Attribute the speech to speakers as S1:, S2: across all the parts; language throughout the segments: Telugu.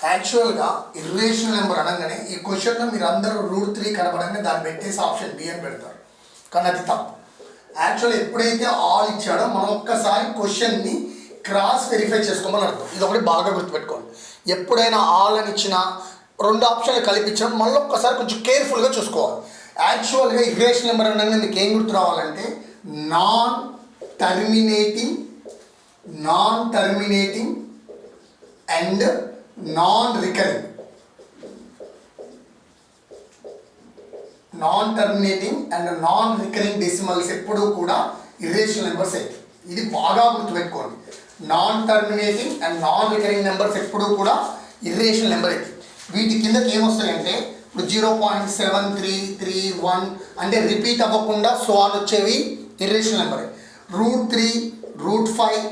S1: యాక్చువల్గా ఇర్రేషనల్ నెంబర్ అనగానే ఈ క్వశ్చన్లో మీరు అందరూ √3 కనబడంగా దాన్ని పెట్టేసి ఆప్షన్ బి అని పెడతారు, కానీ అది తప్పు. యాక్చువల్ ఎప్పుడైతే ఆల్ ఇచ్చాడో మనం ఒక్కసారి క్వశ్చన్ని క్రాస్ వెరిఫై చేసుకోమని అర్థం. ఇది ఒకటి బాగా గుర్తుపెట్టుకోండి. ఎప్పుడైనా ఆల్ అని ఇచ్చినా రెండు ఆప్షన్లు కలిపించడం మళ్ళీ ఒక్కసారి కొంచెం కేర్ఫుల్గా చూసుకోవాలి. యాక్చువల్గా ఇర్రేషనల్ నెంబర్ అనగానే మీకు ఏం గుర్తు రావాలంటే non terminating and non recurring decimals ఎప్పుడూ కూడా ఇర్రేషనల్ నెంబర్స్ అయితే. ఇది బాగా గుర్తుపెట్టుకోండి. Non terminating and non recurring numbers ఎప్పుడూ కూడా ఇర్రేషనల్ నెంబర్ అయితే. వీటి కిందకి ఏమొస్తాయంటే ఇప్పుడు 0.7331 అంటే రిపీట్ అవ్వకుండా సోల్ వచ్చేవి ఇర్రేషనల్ నెంబరే. √3, √5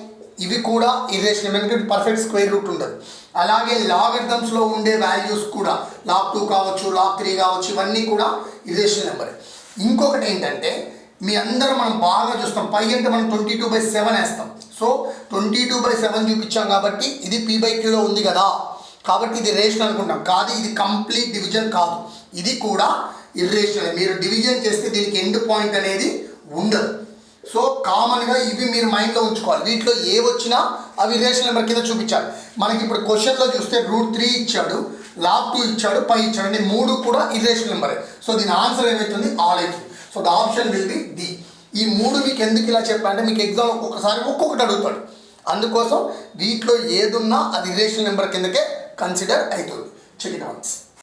S1: ఇవి కూడా irrational number, perfect square root ఉండదు. అలాగే లాగరిథమ్స్లో ఉండే వాల్యూస్ కూడా log2 కావచ్చు, log3 కావచ్చు, ఇవన్నీ కూడా ఇర్రేషనల్ నెంబరే. ఇంకొకటి ఏంటంటే మీ అందరూ మనం బాగా చూస్తాం, పై అంటే మనం 22/7 వేస్తాం. సో 22/7 చూపించాం కాబట్టి ఇది p/qలో ఉంది కదా, కాబట్టి ఇది రేషనల్ అనుకుంటాం. కాదు, ఇది కంప్లీట్ డివిజన్ కాదు, ఇది కూడా ఇర్రేషనల్. మీరు డివిజన్ చేస్తే దీనికి ఎండ్ పాయింట్ అనేది ఉండదు. సో కామన్గా ఇవి మీరు మైండ్లో ఉంచుకోవాలి. వీటిలో ఏ వచ్చినా అవి ఇర్రేషనల్ నెంబర్ కింద చూపించాలి. మనకి ఇప్పుడు క్వశ్చన్లో చూస్తే √3 ఇచ్చాడు, log2 ఇచ్చాడు, π ఇచ్చాడు, అంటే మూడు కూడా ఇర్రేషనల్ నెంబరే. సో దీని ఆన్సర్ ఏమవుతుంది? ఆల్ అవుతుంది. So the option will be D. ఈ మూడు మీకు ఎందుకు ఇలా చెప్పాలంటే మీకు ఎగ్జామ్ ఒక్కొక్కసారి ఒక్కొక్కటి అడుగుతాడు, అందుకోసం వీటిలో ఏదున్నా అది ఇర్రేషనల్ నెంబర్ కిందకే కన్సిడర్ అవుతుంది. Check it outs.